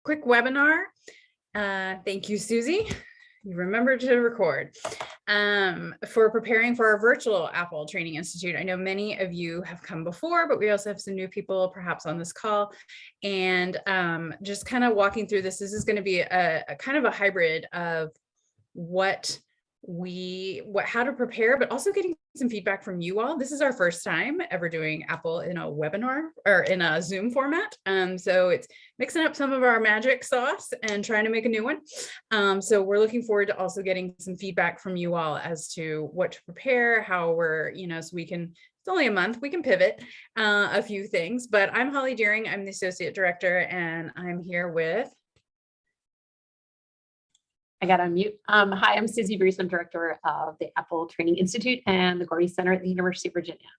quick webinar. Thank you, Susie. You remembered to record for preparing for our virtual Apple Training Institute. I know many of you have come before, but we also have some new people perhaps on this call. And just kind of walking through this is going to be a kind of a hybrid of how to prepare, but also getting some feedback from you all. This is our first time ever doing Apple in a webinar or in a Zoom format. So it's mixing up some of our magic sauce and trying to make a new one. So we're looking forward to also getting some feedback from you all as to what to prepare, how we're, so we can, it's only a month, we can pivot a few things, but I'm Holly Deering, I'm the Associate Director, and I'm here with I got on mute. Hi, I'm Susie Brees. I'm Director of the Apple Training Institute and the Gordy Center at the University of Virginia.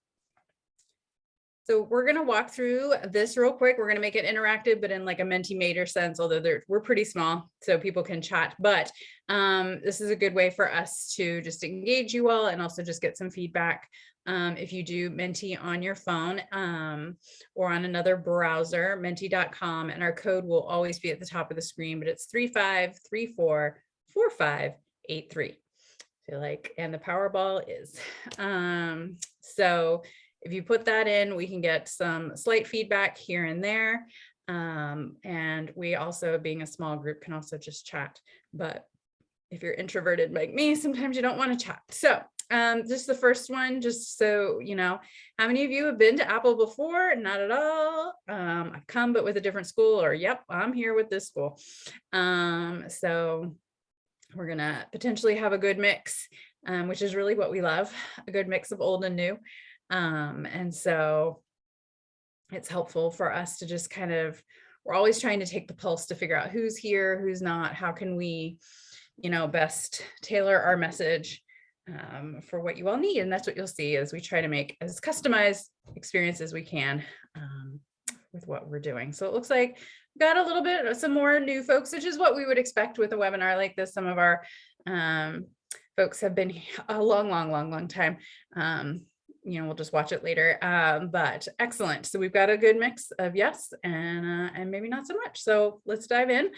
So we're going to walk through this real quick. We're going to make it interactive, but in like a Mentimeter sense, although we're pretty small, so people can chat. But this is a good way for us to just engage you all and also just get some feedback. If you do Menti on your phone or on another browser, menti.com, and our code will always be at the top of the screen, but it's 35344583. And the Powerball is. So if you put that in, we can get some slight feedback here and there. And we also, being a small group, can also just chat. But if you're introverted like me, sometimes you don't want to chat. So just the first one, just so you know, how many of you have been to Apple before? Not at all. I've come, but with a different school, or yep, I'm here with this school. So we're gonna potentially have a good mix, which is really what we love, a good mix of old and new. And so it's helpful for us to just kind of, we're always trying to take the pulse to figure out who's here, who's not, how can we, best tailor our message for what you all need. And that's what you'll see as we try to make as customized experience as we can with what we're doing. So it looks like we've got a little bit of some more new folks, which is what we would expect with a webinar like this. Some of our folks have been a long time. We'll just watch it later, but excellent. So we've got a good mix of yes and maybe not so much. So let's dive in.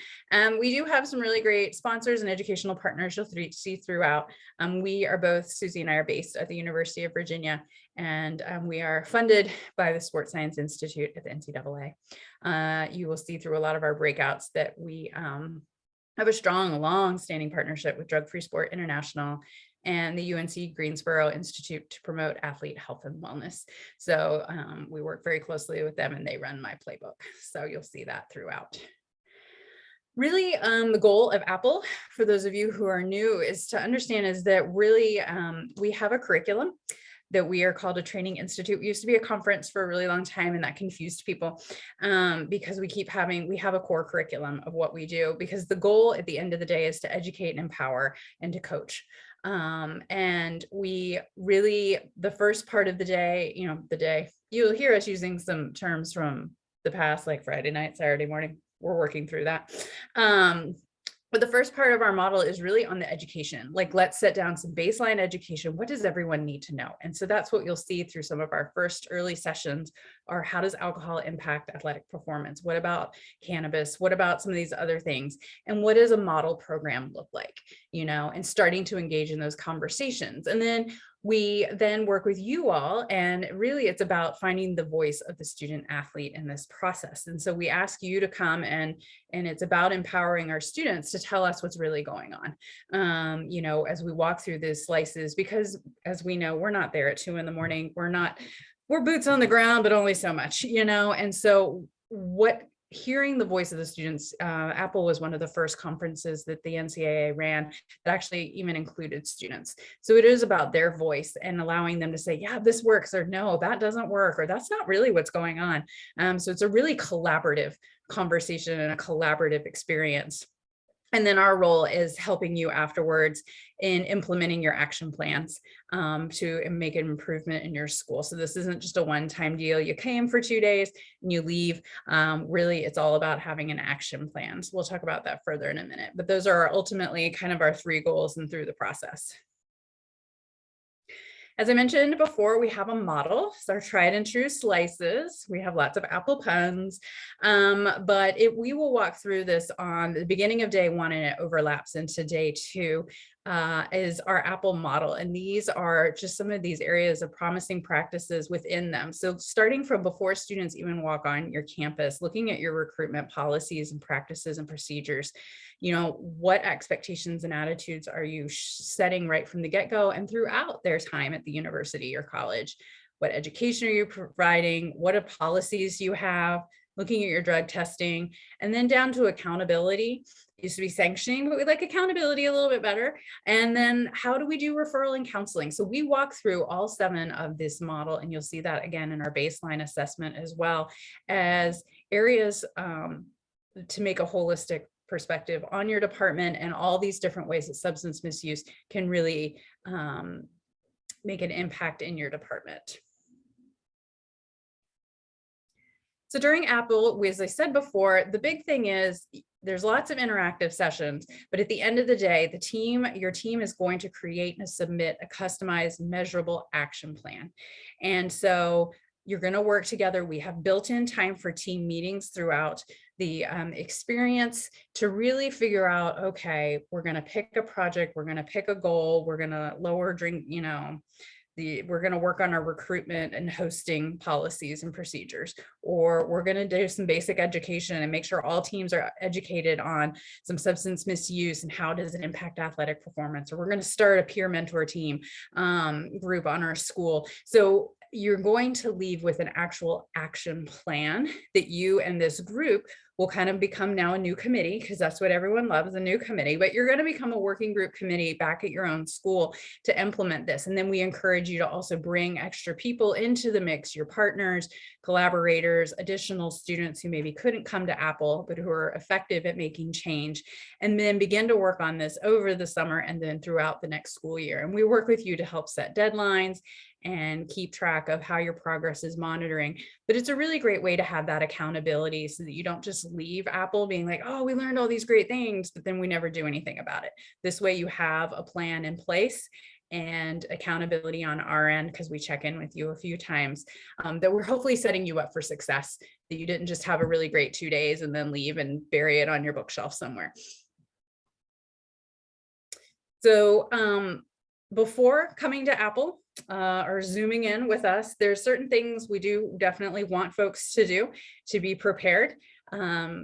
We do have some really great sponsors and educational partners you'll see throughout. We are both, Susie and I are based at the University of Virginia, and we are funded by the Sports Science Institute at the NCAA. You will see through a lot of our breakouts that we have a strong, long-standing partnership with Drug Free Sport International and the UNC Greensboro Institute to promote athlete health and wellness. So we work very closely with them, and they run my playbook. So you'll see that throughout. Really, the goal of Apple, for those of you who are new, is to understand is that really we have a curriculum that we are called a training institute. It used to be a conference for a really long time, and that confused people because we have a core curriculum of what we do, because the goal at the end of the day is to educate and empower and to coach. And we really, the first part of the day, you'll hear us using some terms from the past, like Friday night, Saturday morning, we're working through that. But the first part of our model is really on the education. Like, let's set down some baseline education. What does everyone need to know? And so that's what you'll see through some of our first early sessions, are how does alcohol impact athletic performance? What about cannabis? What about some of these other things? And what does a model program look like? And starting to engage in those conversations. And then we then work with you all, and really it's about finding the voice of the student athlete in this process. And so we ask you to come and it's about empowering our students to tell us what's really going on, as we walk through these slices, because as we know, we're not there at 2 a.m. We're boots on the ground, but only so much, and so hearing the voice of the students, Apple was one of the first conferences that the NCAA ran that actually even included students. So it is about their voice and allowing them to say, yeah, this works, or no, that doesn't work, or that's not really what's going on. So it's a really collaborative conversation and a collaborative experience. And then our role is helping you afterwards in implementing your action plans to make an improvement in your school. So this isn't just a one-time deal. You came for 2 days and you leave. Really, it's all about having an action plan. So we'll talk about that further in a minute. But those are ultimately kind of our 3 goals and through the process. As I mentioned before, we have a model. It's our tried and true slices. We have lots of apple puns, but we will walk through this on the beginning of day one, and it overlaps into day two. Is our Apple model. And these are just some of these areas of promising practices within them. So starting from before students even walk on your campus, looking at your recruitment policies and practices and procedures, what expectations and attitudes are you setting right from the get-go and throughout their time at the university or college? What education are you providing? What are policies you have? Looking at your drug testing, and then down to accountability. Used to be sanctioning, but we like accountability a little bit better. And then how do we do referral and counseling? So we walk through all 7 of this model, and you'll see that again in our baseline assessment, as well as areas to make a holistic perspective on your department and all these different ways that substance misuse can really make an impact in your department. So during Apple, as I said before, the big thing is there's lots of interactive sessions, but at the end of the day, your team is going to create and submit a customized, measurable action plan. And so you're going to work together. We have built-in time for team meetings throughout the experience to really figure out, okay, we're going to pick a project, we're going to pick a goal, we're going to lower drink, we're going to work on our recruitment and hosting policies and procedures, or we're going to do some basic education and make sure all teams are educated on some substance misuse and how does it impact athletic performance, or we're going to start a peer mentor team group on our school. So you're going to leave with an actual action plan that you and this group will kind of become now a new committee, because that's what everyone loves, a new committee, but you're going to become a working group committee back at your own school to implement this. And then we encourage you to also bring extra people into the mix, your partners, collaborators, additional students who maybe couldn't come to Apple, but who are effective at making change, and then begin to work on this over the summer and then throughout the next school year. And we work with you to help set deadlines and keep track of how your progress is monitoring. But it's a really great way to have that accountability so that you don't just leave Apple being like, oh, we learned all these great things, but then we never do anything about it. This way you have a plan in place and accountability on our end, because we check in with you a few times, that we're hopefully setting you up for success, that you didn't just have a really great 2 days and then leave and bury it on your bookshelf somewhere. So before coming to Apple, or zooming in with us, there's certain things we do definitely want folks to do to be prepared.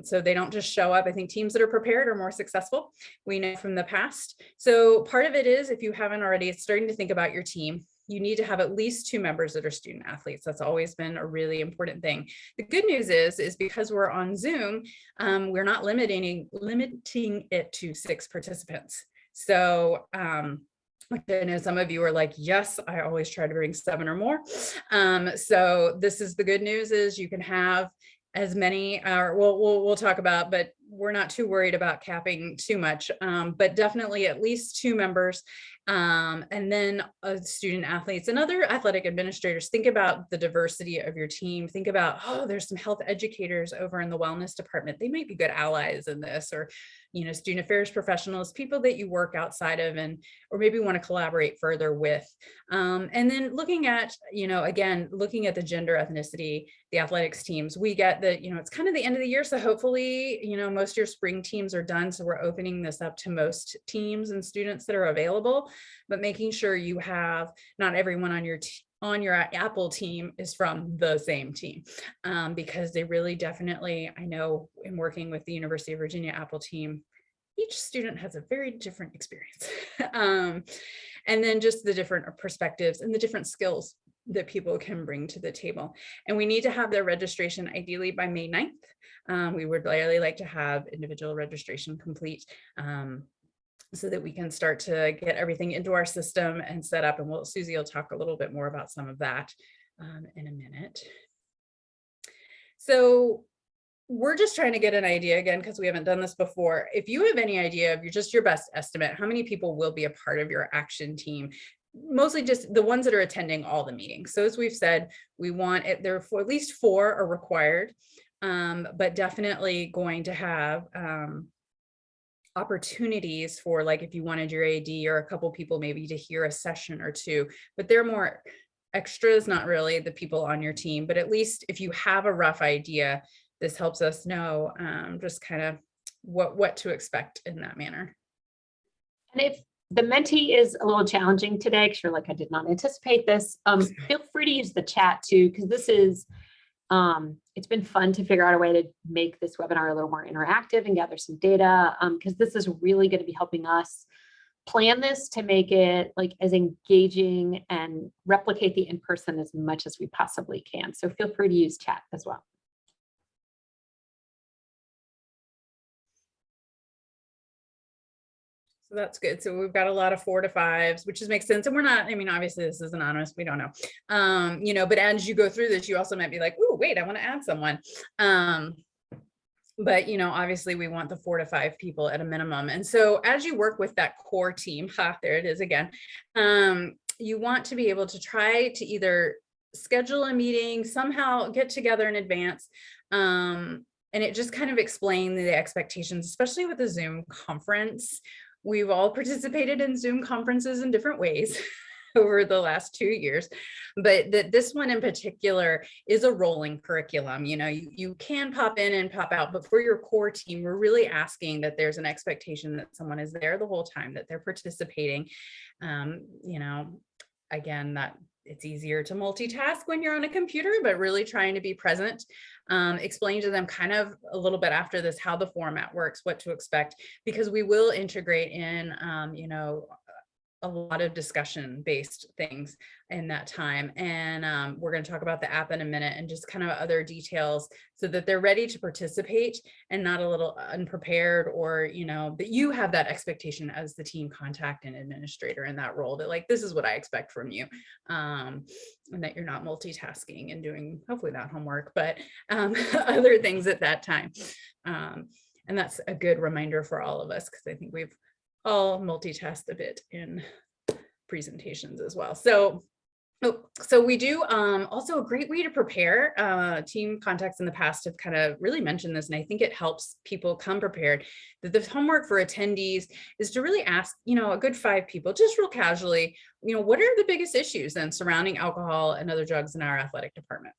So they don't just show up. I think teams that are prepared are more successful. We know from the past. So part of it is, if you haven't already, it's starting to think about your team. You need to have at least 2 members that are student athletes. That's always been a really important thing. The good news is because we're on Zoom, we're not limiting it to 6 participants. So I know some of you are like, yes, I always try to bring 7 or more. So this is the good news, is you can have as many, we'll talk about, but we're not too worried about capping too much, but definitely at least 2 members. And then student athletes and other athletic administrators. Think about the diversity of your team. Think about, oh, there's some health educators over in the wellness department. They might be good allies in this, or student affairs professionals, people that you work outside of or maybe want to collaborate further with. And then looking at, again, looking at the gender, ethnicity, the athletics teams. We get that, it's kind of the end of the year. So hopefully, most of your spring teams are done. So we're opening this up to most teams and students that are available, but making sure you have not everyone on your Apple team is from the same team, because they really definitely, I know in working with the University of Virginia Apple team, each student has a very different experience. And then just the different perspectives and the different skills that people can bring to the table. And we need to have their registration ideally by May 9th. We would really like to have individual registration complete, so that we can start to get everything into our system and set up. And Susie will talk a little bit more about some of that in a minute. So we're just trying to get an idea, again, because we haven't done this before. If you have any idea of your best estimate, how many people will be a part of your action team? Mostly just the ones that are attending all the meetings. So as we've said, we want it there for at least 4 are required, but definitely going to have opportunities for, like, if you wanted your AD or a couple people maybe to hear a session or two, but they're more extras, not really the people on your team. But at least if you have a rough idea, this helps us know just kind of what to expect in that manner. And if the Menti is a little challenging today, because you're like, I did not anticipate this, feel free to use the chat too, because this is, it's been fun to figure out a way to make this webinar a little more interactive and gather some data, because this is really going to be helping us plan this to make it like as engaging and replicate the in-person as much as we possibly can. So feel free to use chat as well. So that's good. So we've got a lot of 4 to 5s, which makes sense. And we're not, I mean, obviously this is anonymous. We don't know, you know, but as you go through this, you also might be like, oh, wait, I want to add someone. But, you know, obviously we want the 4 to 5 people at a minimum. And so as you work with that core team, there it is again, you want to be able to try to either schedule a meeting, somehow get together in advance, and it just kind of explain the expectations, especially with the Zoom conference. We've all participated in Zoom conferences in different ways over the last 2 years, but this one in particular is a rolling curriculum. You know, you can pop in and pop out, but for your core team, we're really asking that there's an expectation that someone is there the whole time, that they're participating. You know, again, that it's easier to multitask when you're on a computer, but really trying to be present. Explain to them kind of a little bit after this how the format works, what to expect, because we will integrate in, you know, a lot of discussion based things in that time. And we're going to talk about the app in a minute and just kind of other details so that they're ready to participate and not a little unprepared, or, you know, that you have that expectation as the team contact and administrator in that role, that like, this is what I expect from you. And that you're not multitasking and doing hopefully not homework, but other things at that time. And that's a good reminder for all of us, because I think we've all multitask a bit in presentations as well. So we do also a great way to prepare. Team contacts in the past have kind of really mentioned this, and I think it helps people come prepared, that the homework for attendees is to really ask, you know, a good 5 people, just real casually, you know, what are the biggest issues then surrounding alcohol and other drugs in our athletic department?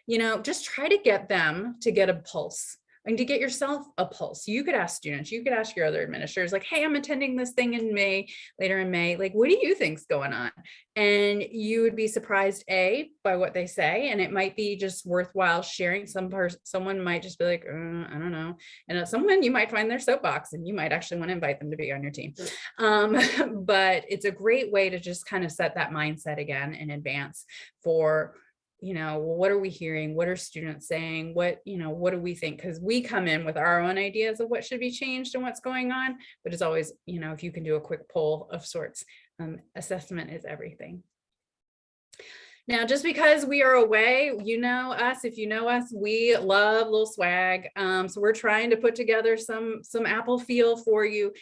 You know, just try to get them to get a pulse. And to get yourself a pulse. You could ask students, you could ask your other administrators, like, hey, I'm attending this thing in May, later in May, like, what do you think's going on? And you would be surprised, by what they say, and it might be just worthwhile sharing. Someone might just be like, I don't know. And someone, you might find their soapbox and you might actually want to invite them to be on your team. But it's a great way to just kind of set that mindset again in advance for, you know, well, what are we hearing? What are students saying? What, you know, what do we think? Because we come in with our own ideas of what should be changed and what's going on. But it's always, you know, if you can do a quick poll of sorts, assessment is everything. Now, just because we are away, you know us, if you know us, we love a little swag. So we're trying to put together some Apple feel for you.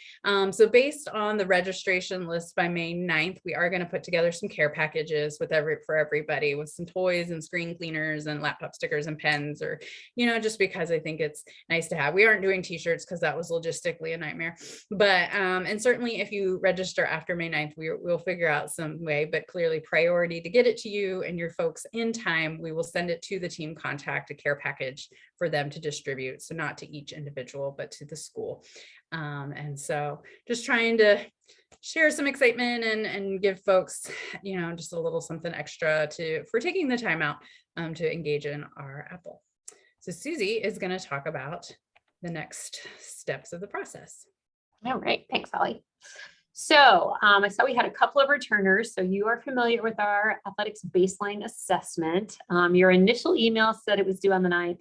So based on the registration list by May 9th, we are going to put together some care packages for everybody, with some toys and screen cleaners and laptop stickers and pens, or, you know, just because I think it's nice to have. We aren't doing t-shirts because that was logistically a nightmare. But, and certainly if you register after May 9th, we'll figure out some way, but clearly priority to get it to you and your folks in time. We will send it to the team contact, a care package for them to distribute. So not to each individual, but to the school. And so just trying to share some excitement and give folks, you know, just a little something extra for taking the time out to engage in our Apple. So Susie is going to talk about the next steps of the process. All right, thanks, Holly. So I saw we had a couple of returners. So you are familiar with our athletics baseline assessment. Your initial email said it was due on the 9th.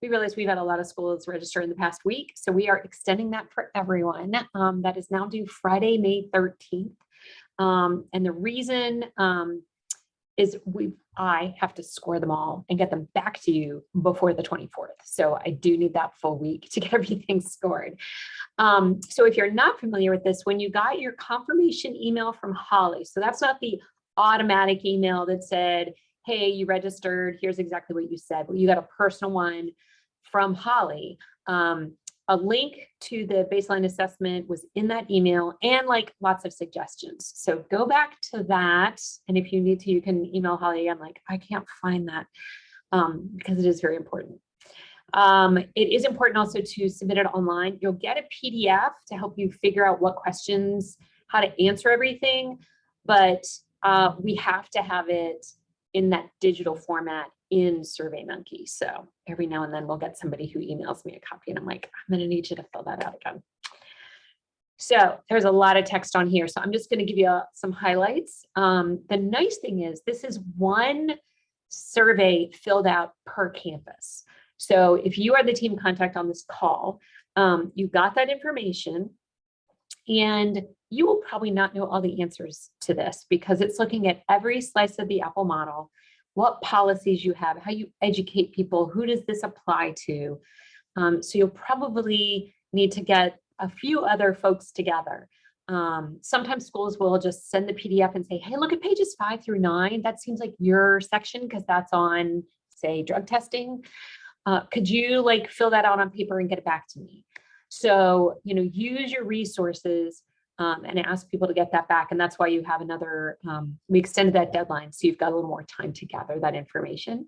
We realized we've had a lot of schools register in the past week, so we are extending that for everyone. That is now due Friday, May 13th. And the reason is I have to score them all and get them back to you before the 24th. So I do need that full week to get everything scored. So if you're not familiar with this, when you got your confirmation email from Holly, so that's not the automatic email that said, hey, you registered, here's exactly what you said, but you got a personal one from Holly. a link to the baseline assessment was in that email and like lots of suggestions. So go back to that. And if you need to, you can email Holly. I'm like, I can't find that because it is very important. It is important also to submit it online. You'll get a PDF to help you figure out what questions, how to answer everything, but we have to have it in that digital format in SurveyMonkey. So every now and then we'll get somebody who emails me a copy and I'm like, I'm gonna need you to fill that out again. So there's a lot of text on here. So I'm just gonna give you some highlights. The nice thing is this is one survey filled out per campus. So if you are the team contact on this call, you got that information and you will probably not know all the answers to this because it's looking at every slice of the Apple model, what policies you have, how you educate people, who does this apply to? So you'll probably need to get a few other folks together. Sometimes schools will just send the PDF and say, hey, look at pages 5 through 9. That seems like your section because that's on, say, drug testing. Could you like fill that out on paper and get it back to me? So, you know, use your resources and ask people to get that back. And that's why you have another, we extended that deadline. So you've got a little more time to gather that information.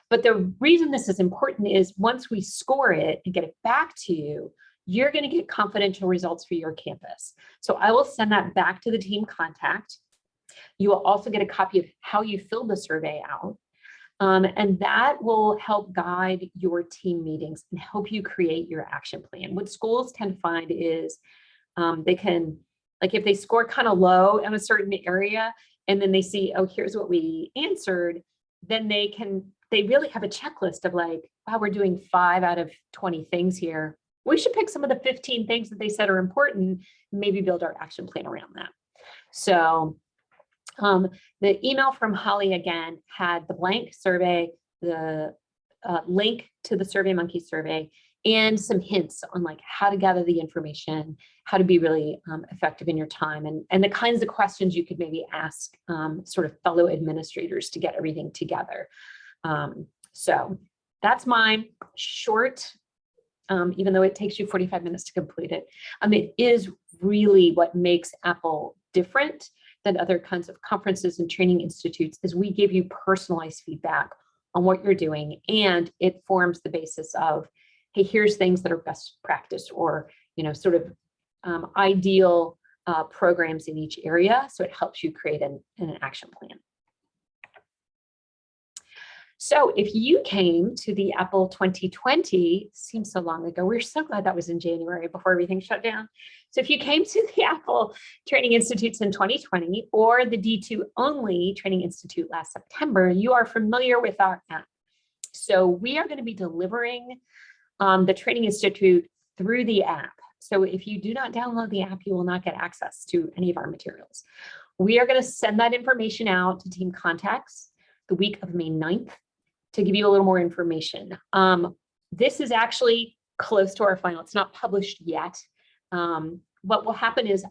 But the reason this is important is once we score it and get it back to you, you're going to get confidential results for your campus. So I will send that back to the team contact. You will also get a copy of how you filled the survey out. And that will help guide your team meetings and help you create your action plan. What schools tend to find is they can, like if they score kind of low in a certain area, and then they see, oh, here's what we answered, then they really have a checklist of like, wow, we're doing 5 out of 20 things here. We should pick some of the 15 things that they said are important, maybe build our action plan around that. So the email from Holly again had the blank survey, the link to the SurveyMonkey survey, and some hints on like how to gather the information, how to be really effective in your time, and the kinds of questions you could maybe ask sort of fellow administrators to get everything together. So that's my short, even though it takes you 45 minutes to complete it. It is really what makes Apple different than other kinds of conferences and training institutes is we give you personalized feedback on what you're doing, and it forms the basis of, hey, here's things that are best practice or, you know, sort of ideal programs in each area. So it helps you create an action plan. So if you came to the Apple 2020, seems so long ago, we're so glad that was in January before everything shut down. So if you came to the Apple Training Institutes in 2020 or the D2 only Training Institute last September, you are familiar with our app. So we are going to be delivering the Training Institute through the app. So if you do not download the app, you will not get access to any of our materials. We are going to send that information out to team contacts the week of May 9th. To give you a little more information. This is actually close to our final. It's not published yet. What will happen is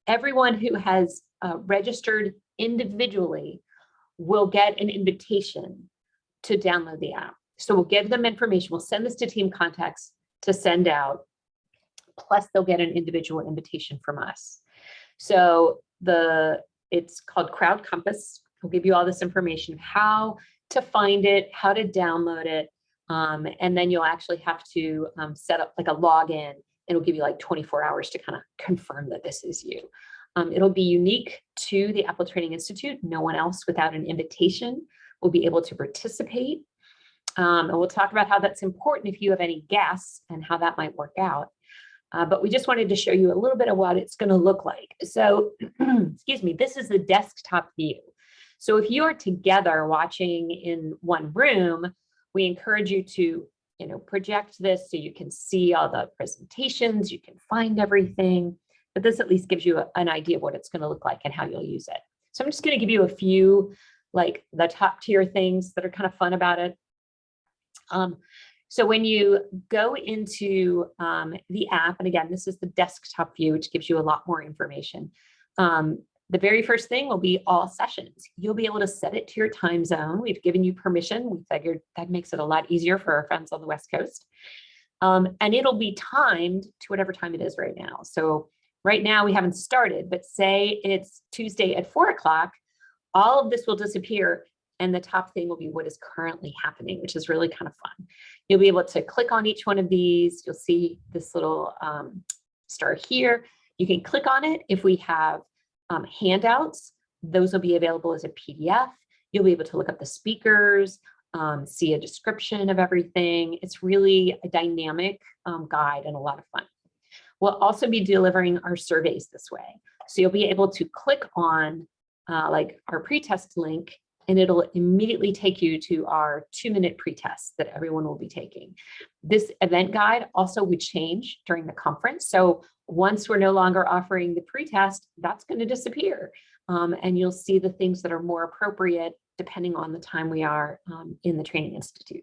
everyone who has registered individually will get an invitation to download the app. So we'll give them information. We'll send this to team contacts to send out. Plus they'll get an individual invitation from us. So it's called Crowd Compass. We'll give you all this information, how to find it, how to download it, and then you'll actually have to set up like a login. It'll give you like 24 hours to kind of confirm that this is you. It'll be unique to the Apple Training Institute. No one else without an invitation will be able to participate. And we'll talk about how that's important if you have any guests and how that might work out. But we just wanted to show you a little bit of what it's going to look like. So, excuse me, this is the desktop view. So if you are together watching in one room, we encourage you to, you know, project this so you can see all the presentations, you can find everything, but this at least gives you an idea of what it's going to look like and how you'll use it. So I'm just going to give you a few, like the top tier things that are kind of fun about it. So when you go into the app, and again, this is the desktop view, which gives you a lot more information. The very first thing will be all sessions. You'll be able to set it to your time zone. We've given you permission. We figured that makes it a lot easier for our friends on the West Coast. And it'll be timed to whatever time it is right now. So right now we haven't started, but say it's Tuesday at 4 o'clock, all of this will disappear. And the top thing will be what is currently happening, which is really kind of fun. You'll be able to click on each one of these. You'll see this little star here. You can click on it. If we have handouts, those will be available as a PDF. You'll be able to look up the speakers, see a description of everything. It's really a dynamic guide and a lot of fun. We'll also be delivering our surveys this way. So you'll be able to click on like our pretest link, and it'll immediately take you to our 2-minute pretest that everyone will be taking. This event guide also would change during the conference. So once we're no longer offering the pretest, that's going to disappear. And you'll see the things that are more appropriate depending on the time we are in the Training Institute.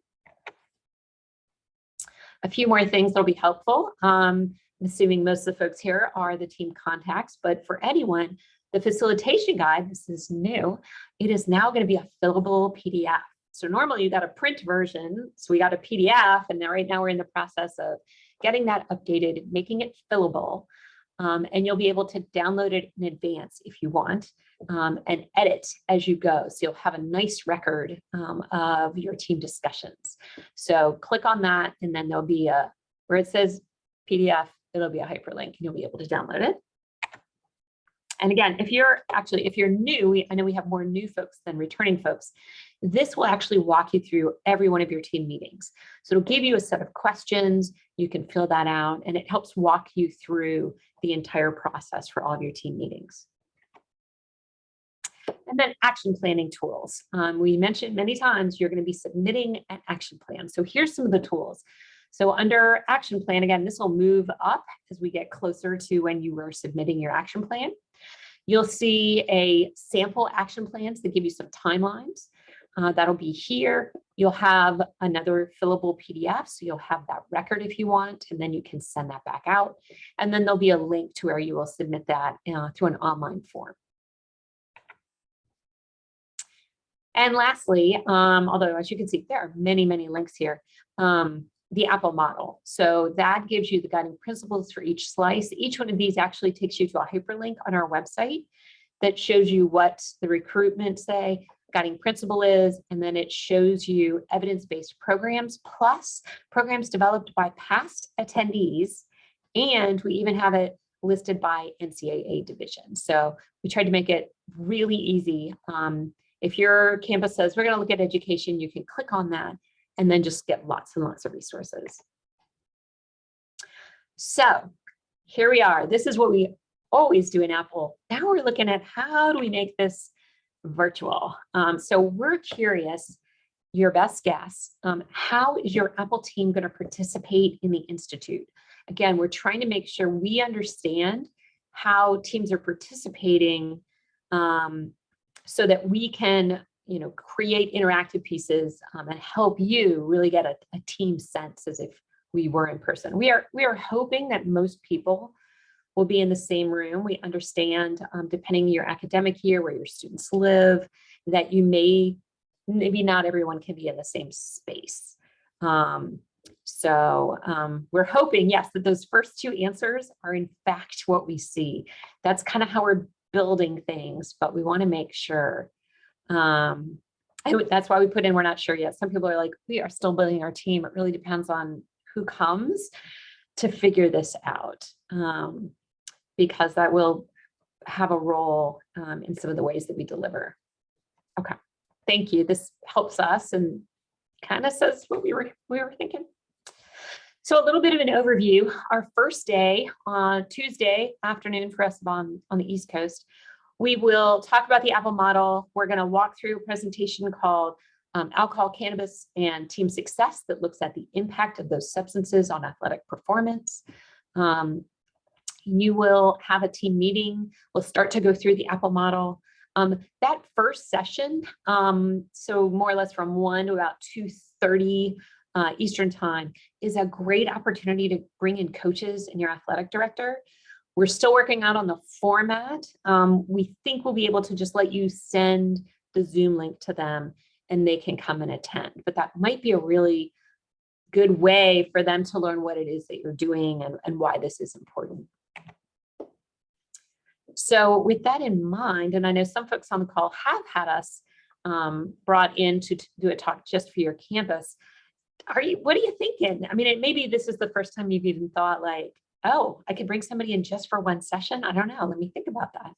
A few more things that'll be helpful. I'm assuming most of the folks here are the team contacts, but for anyone, the facilitation guide, this is new, it is now going to be a fillable PDF. So normally you got a print version, so we got a PDF, and now right now we're in the process of getting that updated, making it fillable. And you'll be able to download it in advance if you want, and edit as you go. So you'll have a nice record of your team discussions. So click on that, and then there'll be a, where it says PDF, it'll be a hyperlink, and you'll be able to download it. And again, if you're new, I know we have more new folks than returning folks. This will actually walk you through every one of your team meetings. So it'll give you a set of questions, you can fill that out, and it helps walk you through the entire process for all of your team meetings. And then action planning tools. We mentioned many times you're going to be submitting an action plan. So here's some of the tools. So under action plan, again, this will move up as we get closer to when you were submitting your action plan. You'll see a sample action plans that give you some timelines. That'll be here. You'll have another fillable PDF, so you'll have that record if you want, and then you can send that back out. And then there'll be a link to where you will submit that through an online form. And lastly, although as you can see, there are many, many links here, the Apple model. So that gives you the guiding principles for each slice. Each one of these actually takes you to a hyperlink on our website that shows you what the recruitment guiding principle is, and then it shows you evidence-based programs plus programs developed by past attendees, and we even have it listed by NCAA division. So we tried to make it really easy. If your campus says we're going to look at education, you can click on that and then just get lots and lots of resources. So here we are. This is what we always do in Apple. Now we're looking at how do we make this virtual. So we're curious, your best guess, how is your Apple team going to participate in the Institute? Again, we're trying to make sure we understand how teams are participating so that we can create interactive pieces and help you really get a team sense as if we were in person. We are hoping that most people will be in the same room. We understand, depending on your academic year, where your students live, that you maybe not everyone can be in the same space. So we're hoping, yes, that those first two answers are in fact what we see. That's kind of how we're building things, but we want to make sure. And that's why we put in, we're not sure yet. Some people are like, we are still building our team. It really depends on who comes to figure this out, because that will have a role in some of the ways that we deliver. Okay, thank you. This helps us and kind of says what we were thinking. So a little bit of an overview. Our first day on Tuesday afternoon for us on the East Coast, we will talk about the Apple model. We're going to walk through a presentation called Alcohol, Cannabis, and Team Success that looks at the impact of those substances on athletic performance. You will have a team meeting. We'll start to go through the Apple model. That first session, so more or less from 1 to about 2:30 Eastern time, is a great opportunity to bring in coaches and your athletic director. We're still working out on the format. We think we'll be able to just let you send the Zoom link to them and they can come and attend, but that might be a really good way for them to learn what it is that you're doing and why this is important. So with that in mind, and I know some folks on the call have had us brought in to do a talk just for your campus. What are you thinking? I mean, maybe this is the first time you've even thought like, oh, I could bring somebody in just for one session. I don't know. Let me think about that.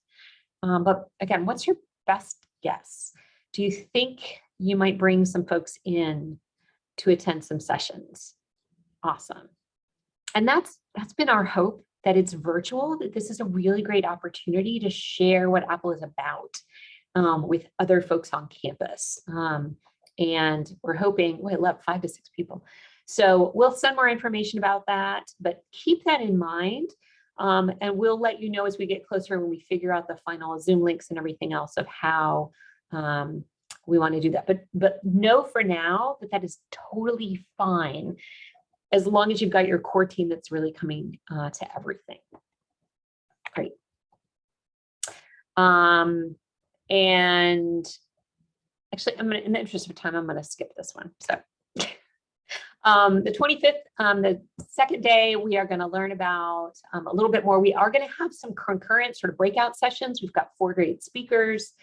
But again, what's your best guess? Do you think you might bring some folks in to attend some sessions? Awesome. And that's been our hope, that it's virtual, that this is a really great opportunity to share what Apple is about with other folks on campus. And we're hoping, we'll have 5 to 6 people. So we'll send more information about that, but keep that in mind. And we'll let you know as we get closer when we figure out the final Zoom links and everything else of how we want to do that. But know for now that that is totally fine, as long as you've got your core team that's really coming to everything. Great. And actually, in the interest of time, I'm gonna skip this one. So the 25th, the second day, we are gonna learn about a little bit more. We are gonna have some concurrent sort of breakout sessions. We've got 4 great speakers.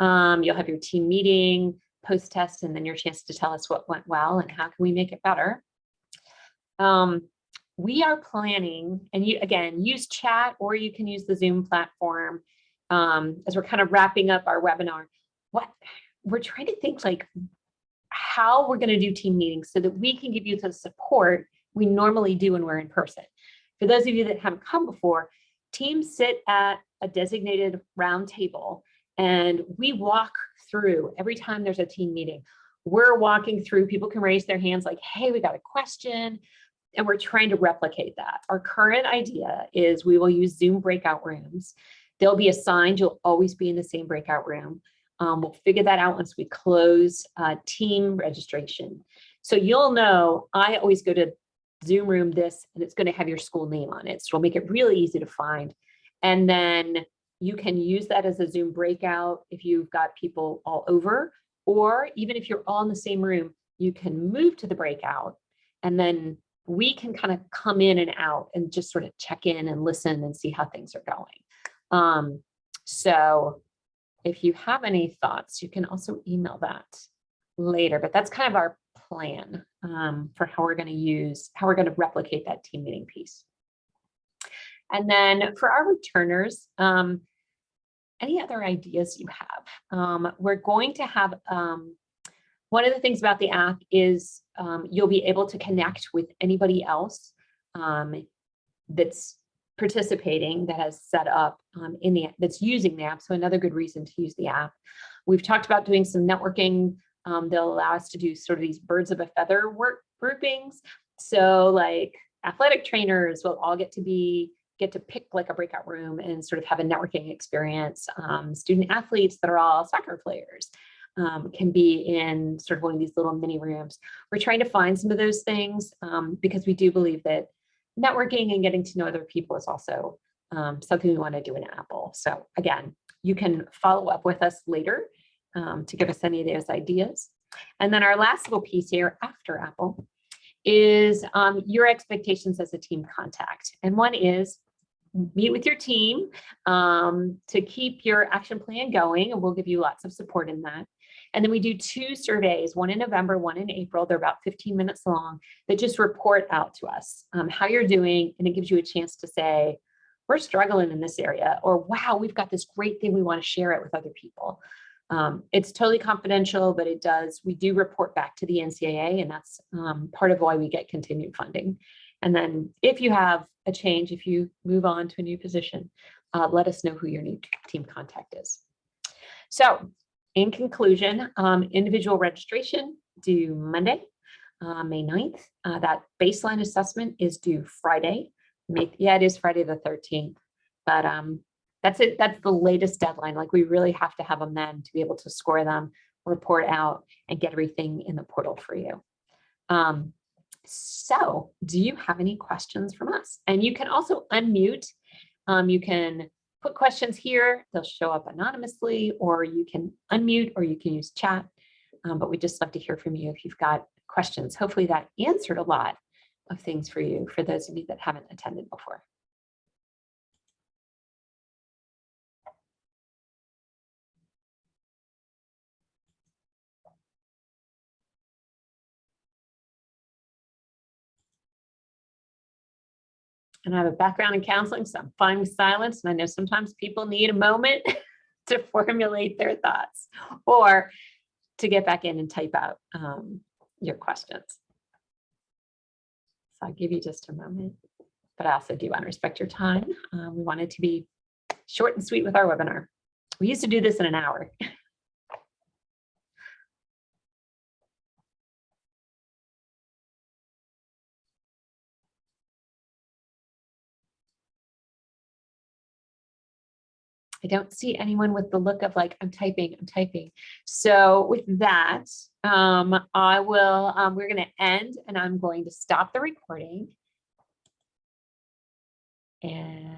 You'll have your team meeting, post-test, and then your chance to tell us what went well and how can we make it better. We are planning, and you again, use chat or you can use the Zoom platform as we're kind of wrapping up our webinar. What we're trying to think like how we're going to do team meetings so that we can give you the support we normally do when we're in person. For those of you that haven't come before, teams sit at a designated round table and we walk through every time there's a team meeting. We're walking through, people can raise their hands like, hey, we got a question. And we're trying to replicate that. Our current idea is we will use Zoom breakout rooms. They'll be assigned, you'll always be in the same breakout room. We'll figure that out once we close team registration. So you'll know, I always go to Zoom room this, and it's going to have your school name on it. So we'll make it really easy to find. And then you can use that as a Zoom breakout if you've got people all over, or even if you're all in the same room, you can move to the breakout, and then we can kind of come in and out and just sort of check in and listen and see how things are going. So if you have any thoughts, you can also email that later, but that's kind of our plan for how we're going to replicate that team meeting piece. And then for our returners, any other ideas you have? We're going to have, one of the things about the app is you'll be able to connect with anybody else that's participating, that has set up that's using the app. So another good reason to use the app. We've talked about doing some networking. They'll allow us to do sort of these birds of a feather work groupings. So like athletic trainers will all get to pick like a breakout room and sort of have a networking experience. Student athletes that are all soccer players can be in sort of one of these little mini rooms. We're trying to find some of those things because we do believe that networking and getting to know other people is also something we want to do in Apple. So again, you can follow up with us later to give us any of those ideas. And then our last little piece here after Apple is your expectations as a team contact. And one is meet with your team to keep your action plan going, and we'll give you lots of support in that. And then we do 2 surveys, one in November, one in April. They're about 15 minutes long, that just report out to us how you're doing. And it gives you a chance to say, we're struggling in this area, or wow, we've got this great thing, we want to share it with other people. It's totally confidential, but we do report back to the NCAA, and that's part of why we get continued funding. And then if you have a change, if you move on to a new position, let us know who your new team contact is. So in conclusion, individual registration due Monday, May 9th. That baseline assessment is due Friday. It is Friday the 13th, but that's it. That's the latest deadline. Like we really have to have them then to be able to score them, report out, and get everything in the portal for you. So do you have any questions from us? And you can also unmute. You can put questions here. They'll show up anonymously, or you can unmute, or you can use chat. But we'd just love to hear from you if you've got questions questions. Hopefully that answered a lot of things for you, for those of you that haven't attended before. And I have a background in counseling, so I'm fine with silence. And I know sometimes people need a moment to formulate their thoughts or to get back in and type out your questions. So I'll give you just a moment, but I also do want to respect your time. We want it to be short and sweet with our webinar. We used to do this in an hour. I don't see anyone with the look of like, I'm typing. So with that, I will, we're going to end and I'm going to stop the recording. And